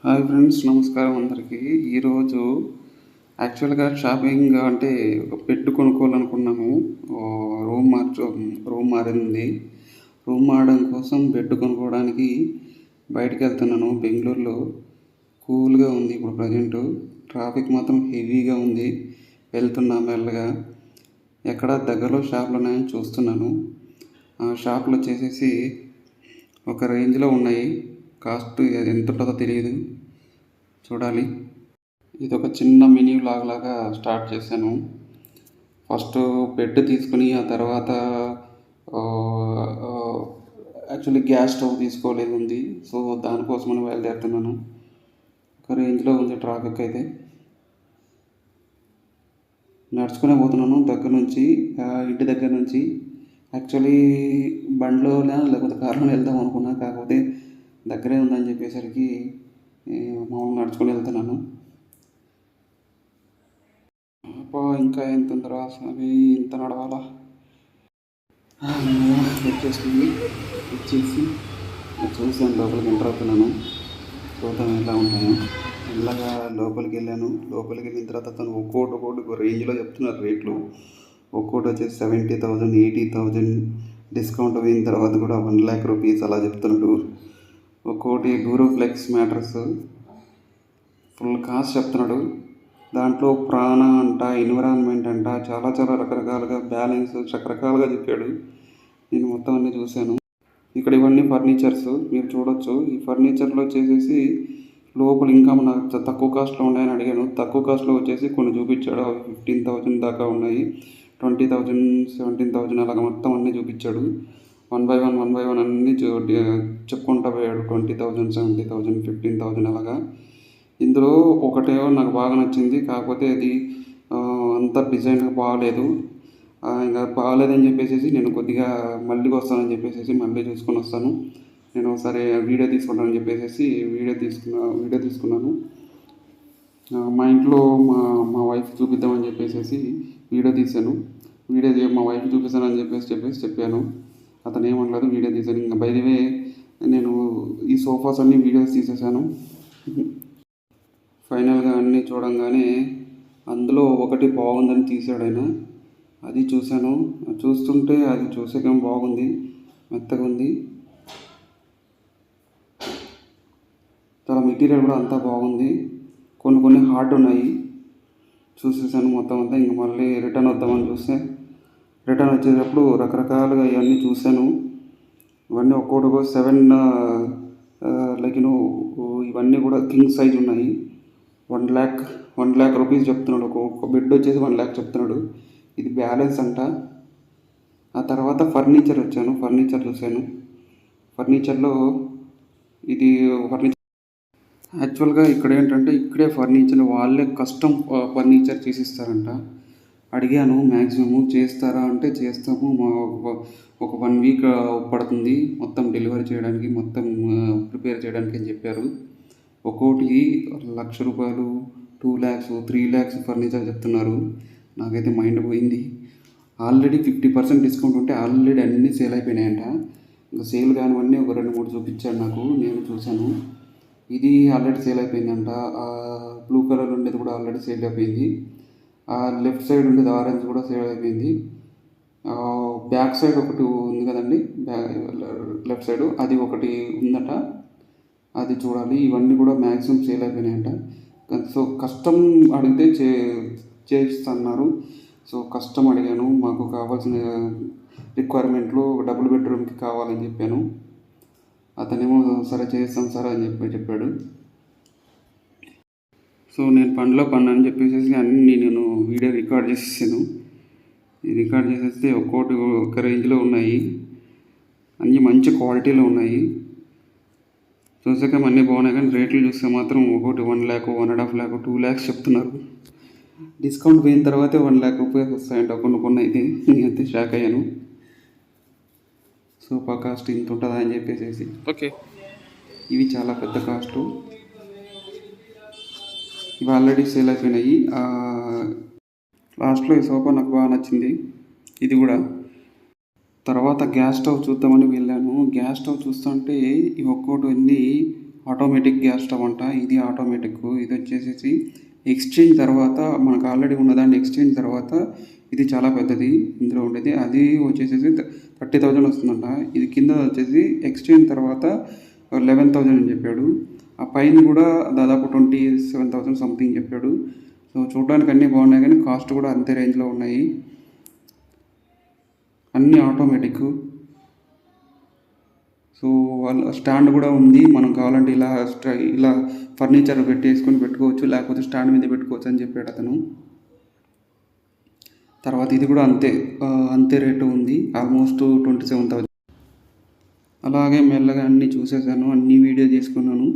Hi friends, నమస్కారం అందరికీ. ఈరోజు యాక్చువల్గా షాపింగ్ అంటే ఒక బెడ్ కొనుక్కోవాలనుకున్నాము. రూమ్ రూమ్ మారింది. రూమ్ మారడం కోసం బెడ్ కొనుక్కోవడానికి బయటికి వెళ్తున్నాను. బెంగళూరులో కూల్గా ఉంది ఇప్పుడు ప్రజెంటు. ట్రాఫిక్ మాత్రం హెవీగా ఉంది. వెళ్తున్నా మెల్లగా. ఎక్కడ దగ్గరలో షాపులు ఉన్నాయని చూస్తున్నాను. ఆ షాపులు వచ్చేసేసి ఒక రేంజ్లో ఉన్నాయి. కాస్ట్ ఎంత ఉంటుందో తెలియదు, చూడాలి. ఇది ఒక చిన్న మినీ వ్లాగ్ లాగా స్టార్ట్ చేశాను. ఫస్ట్ బెడ్ తీసుకుని ఆ తర్వాత యాక్చువల్లీ గ్యాస్ స్టవ్ తీసుకోలేదు ఉంది. సో దానికోసమని బయలుదేరుతున్నాను. ఒక రేంజ్లో ఉంది ట్రాఫిక్ అయితే. నడుచుకునే పోతున్నాను దగ్గర నుంచి, ఇంటి దగ్గర నుంచి. యాక్చువల్లీ బండిలో లేకపోతే కార్లో వెళ్దాం అనుకున్నా, కాకపోతే దగ్గరే ఉందని చెప్పేసరికి మామూలు నడుచుకొని వెళ్తున్నాను. ఇంకా ఎంత ఉందిరా అసలు, ఇంత నడవాలా? వచ్చేసి చూసాను, లోపలికి ఎంటర్ అవుతున్నాను. చూద్దాం ఎలా ఉంటాయో. మెల్లగా లోపలికి వెళ్ళాను. లోపలికి వెళ్ళిన తర్వాత తను ఒక్కోటి రేంజ్లో చెప్తున్నారు రేట్లు. ఒక్కోటి వచ్చేసి 70,000, 80,000, డిస్కౌంట్ అయిన తర్వాత కూడా 1,00,000 రూపీస్ అలా చెప్తున్నాడు. ఒక్కోటి డూరోఫ్లెక్స్ మ్యాట్రస్ ఫుల్ కాస్ట్ చెప్తున్నాడు. దాంట్లో ప్రాణ అంట, ఎన్విరాన్మెంట్ అంట, చాలా చాలా రకరకాలుగా బ్యాలెన్స్ రకరకాలుగా చెప్పాడు. నేను మొత్తం అన్నీ చూశాను. ఇక్కడ ఇవన్నీ ఫర్నిచర్స్ మీరు చూడొచ్చు. ఈ ఫర్నిచర్లో వచ్చేసేసి లోపల ఇంకా నాకు తక్కువ కాస్ట్లో ఉన్నాయని అడిగాను. తక్కువ కాస్ట్లో వచ్చేసి కొన్ని చూపించాడు. అవి 15,000 దాకా ఉన్నాయి. 20,000, 17,000 అలాగ మొత్తం అన్నీ చూపించాడు. వన్ బై వన్ అన్నీ చెప్పుకుంటూ పోయాడు. 20,000, 70,000, 15,000 అలాగా. ఇందులో ఒకటేమో నాకు బాగా నచ్చింది, కాకపోతే అది అంత డిజైన్గా బాగాలేదు. ఇంకా బాగాలేదని చెప్పేసి నేను కొద్దిగా మళ్ళీ వస్తానని చెప్పేసి మళ్ళీ చూసుకొని వస్తాను. నేను ఒకసారి వీడియో తీసుకుంటానని చెప్పేసి వీడియో తీసుకున్నాను. మా ఇంట్లో మా వైఫ్ చూపిద్దామని చెప్పేసి వీడియో తీశాను. మా వైఫ్ చూపిస్తానని చెప్పేసి చెప్పాను. అతను ఏమనలేదు, వీడియో తీశాను. ఇంకా బై ది వే నేను ఈ సోఫాస్ అన్నీ వీడియోస్ తీసేసాను. ఫైనల్గా అన్నీ చూడంగానే అందులో ఒకటి బాగుందని తీసాడు ఆయన. అది చూశాను. చూస్తుంటే అది చూసాకేం బాగుంది, మెత్తగా ఉంది. చాలా మెటీరియల్ కూడా అంతా బాగుంది. కొన్ని హార్డ్ ఉన్నాయి. చూసేసాను మొత్తం అంతా. ఇంక మళ్ళీ రిటర్న్ వద్దామని చూస్తే, రిటర్న్ వచ్చేటప్పుడు రకరకాలుగా ఇవన్నీ చూశాను. ఇవన్నీ ఒక్కొక్కటి 7 ఇవన్నీ కూడా కింగ్ సైజ్ ఉన్నాయి. 1,00,000 రూపీస్ చెప్తున్నాడు. ఒక బెడ్ వచ్చేసి 1,00,000 చెప్తున్నాడు. ఇది బ్యాలెన్స్ అంట. ఆ తర్వాత ఫర్నిచర్ చూశాను. ఫర్నిచర్లో ఇది యాక్చువల్గా ఇక్కడ ఏంటంటే ఇక్కడే ఫర్నిచర్ వాళ్ళే కస్టమ్ ఫర్నిచర్ చేసిస్తారంట. అడిగాను, మ్యాక్సిమము చేస్తారా అంటే చేస్తాము, ఒక 1 వీక్ పడుతుంది మొత్తం డెలివరీ చేయడానికి, మొత్తం ప్రిపేర్ చేయడానికి అని చెప్పారు. ఒక్కోటి 1,00,000 రూపాయలు, 2,00,000, 3,00,000 ఫర్నిచర్ చెప్తున్నారు. నాకైతే మైండ్ పోయింది. ఆల్రెడీ 50% డిస్కౌంట్ ఉంటే ఆల్రెడీ అన్నీ సేల్ అయిపోయినాయంట. ఇంకా సేల్ కానివన్నీ ఒక 2-3 చూపించాడు నాకు, నేను చూశాను. ఇది ఆల్రెడీ సేల్ అయిపోయిందంట. బ్లూ కలర్ ఉండేది కూడా ఆల్రెడీ సేల్ అయిపోయింది. లెఫ్ట్ సైడ్ ఉండేది ఆరెంజ్ కూడా సేల్ అయిపోయింది. బ్యాక్ సైడ్ ఒకటి ఉంది కదండి, లెఫ్ట్ సైడ్ అది ఒకటి ఉందట, అది చూడాలి. ఇవన్నీ కూడా మ్యాక్సిమం సేల్ అయిపోయినాయంట. సో కస్టమ్ అడిగితే చేయిస్తున్నారు. సో కస్టమ్ అడిగాను. మాకు కావాల్సిన రిక్వైర్మెంట్లు డబుల్ బెడ్రూమ్కి కావాలని చెప్పాను. అతనేమో సరే చేస్తాం సార్ అని చెప్పాడు. సో నేను పనిలో అని చెప్పేసి అన్నీ నేను వీడియో రికార్డ్ చేసేసాను. రికార్డ్ చేసేస్తే ఒక్కోటి ఒక రేంజ్లో ఉన్నాయి, అన్నీ మంచి క్వాలిటీలో ఉన్నాయి. చూసాక అన్నీ బాగున్నాయి, కానీ రేట్లు చూస్తే మాత్రం ఒకటి 1,00,000, 1.5 lakh, 2 lakhs చెప్తున్నారు. డిస్కౌంట్ పోయిన తర్వాతే 1,00,000 రూపాయలు వస్తాయంట కొన్ని అయితే. నేనైతే షాక్ అయ్యాను. సోఫా కాస్ట్ ఇంత ఉంటుందా అని చెప్పేసి. ఓకే, ఇవి చాలా పెద్ద కాస్టు. ఇవి ఆల్రెడీ సేల్ అయిపోయినాయి. లాస్ట్లో ఈ సోఫా నాకు బాగా నచ్చింది. ఇది కూడా తర్వాత గ్యాస్ స్టవ్ చూద్దామని వెళ్ళాను. గ్యాస్ స్టవ్ చూస్తుంటే ఒక్కోటి ఉంది ఆటోమేటిక్ గ్యాస్ స్టవ్ అంట. ఇది ఆటోమేటిక్. ఇది వచ్చేసేసి ఎక్స్చేంజ్ తర్వాత మనకు ఆల్రెడీ ఉన్నదాన్ని ఎక్స్చేంజ్ తర్వాత ఇది చాలా పెద్దది ఇందులో ఉండేది. అది వచ్చేసేసి 30,000 వస్తుందంట. ఇది కింద వచ్చేసి ఎక్స్చేంజ్ తర్వాత 11,000 అని చెప్పాడు. ఆ పైన కూడా దాదాపు 27,000 సంథింగ్ చెప్పాడు. సో చూడడానికి అన్నీ బాగున్నాయి కానీ కాస్ట్ కూడా అంతే రేంజ్లో ఉన్నాయి. అన్నీ ఆటోమేటిక్. సో వాళ్ళ స్టాండ్ కూడా ఉంది. మనం కావాలంటే ఇలా ఫర్నిచర్ పెట్టుకోవచ్చు, లేకపోతే స్టాండ్ మీద పెట్టుకోవచ్చు అని చెప్పాడు అతను. తర్వాత ఇది కూడా అంతే రేటు ఉంది, ఆల్మోస్ట్ 27,000. అలాగే మెల్లగా అన్నీ చూసేసాను, అన్నీ వీడియో చేసుకున్నాను.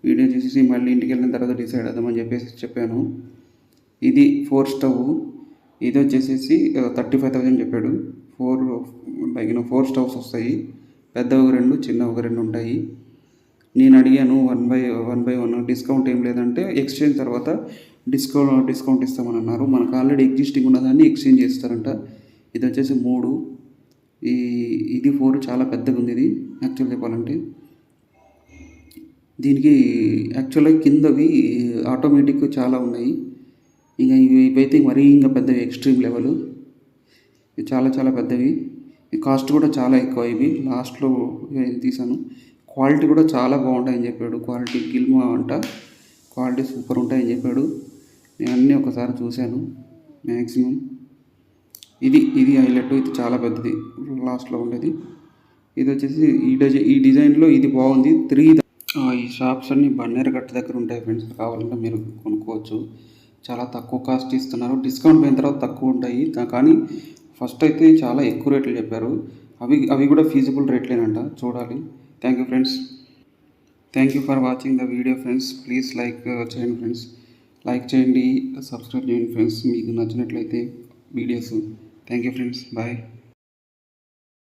వీడియో చేసేసి మళ్ళీ ఇంటికి వెళ్ళిన తర్వాత డిసైడ్ అవుదామని చెప్పాను. ఇది 4 స్టవ్. ఇది వచ్చేసేసి 35,000 చెప్పాడు. 4 స్టవ్స్ వస్తాయి. పెద్దవి 2, చిన్నవి 2 ఉంటాయి. నేను అడిగాను 1/1 డిస్కౌంట్ ఏం లేదంటే ఎక్స్చేంజ్ తర్వాత డిస్కౌంట్ ఇస్తామని అన్నారు. మనకు ఆల్రెడీ ఎగ్జిస్టింగ్ ఉన్నదాన్ని ఎక్స్చేంజ్ చేస్తారంట. ఇది వచ్చేసి 3, ఇది 4. చాలా పెద్దగా ఉంది ఇది యాక్చువల్ చెప్పాలంటే. దీనికి యాక్చువల్గా కిందవి ఆటోమేటిక్ చాలా ఉన్నాయి. ఇంకా ఇవైతే మరీ ఇంకా పెద్దవి, ఎక్స్ట్రీమ్ లెవెల్. ఇవి చాలా చాలా పెద్దవి. ఈ కాస్ట్ కూడా చాలా ఎక్కువ. ఇవి లాస్ట్లో తీసాను. క్వాలిటీ కూడా చాలా బాగుంటాయని చెప్పాడు. క్వాలిటీ గిల్మా అంట, క్వాలిటీ సూపర్ ఉంటాయని చెప్పాడు. నేను అన్నీ ఒకసారి చూశాను మ్యాక్సిమం. ఇది హైలైట్. ఇది చాలా పెద్దది లాస్ట్లో ఉండేది. ఇది వచ్చేసి ఈ డిజైన్లో ఇది బాగుంది. ఈ షాప్స్ అన్నీ బన్నేరుగట్ట దగ్గర ఉంటాయి ఫ్రెండ్స్. కావాలంటే మీరు కొనుక్కోవచ్చు. చాలా తక్కువ కాస్ట్ ఇస్తున్నారు. డిస్కౌంట్ పోయిన తర్వాత తక్కువ ఉంటాయి, కానీ ఫస్ట్ అయితే చాలా ఎక్కువ రేట్లు చెప్పారు. అవి కూడా ఫీజిబుల్ రేట్లేనంట. చూడాలి. Thank you friends. Thank you for watching the video friends. Please like చేయండి ఫ్రెండ్స్. లైక్ చేయండి, సబ్స్క్రైబ్ చేయండి ఫ్రెండ్స్ మీకు నచ్చినట్లయితే videos. Thank you friends. Bye.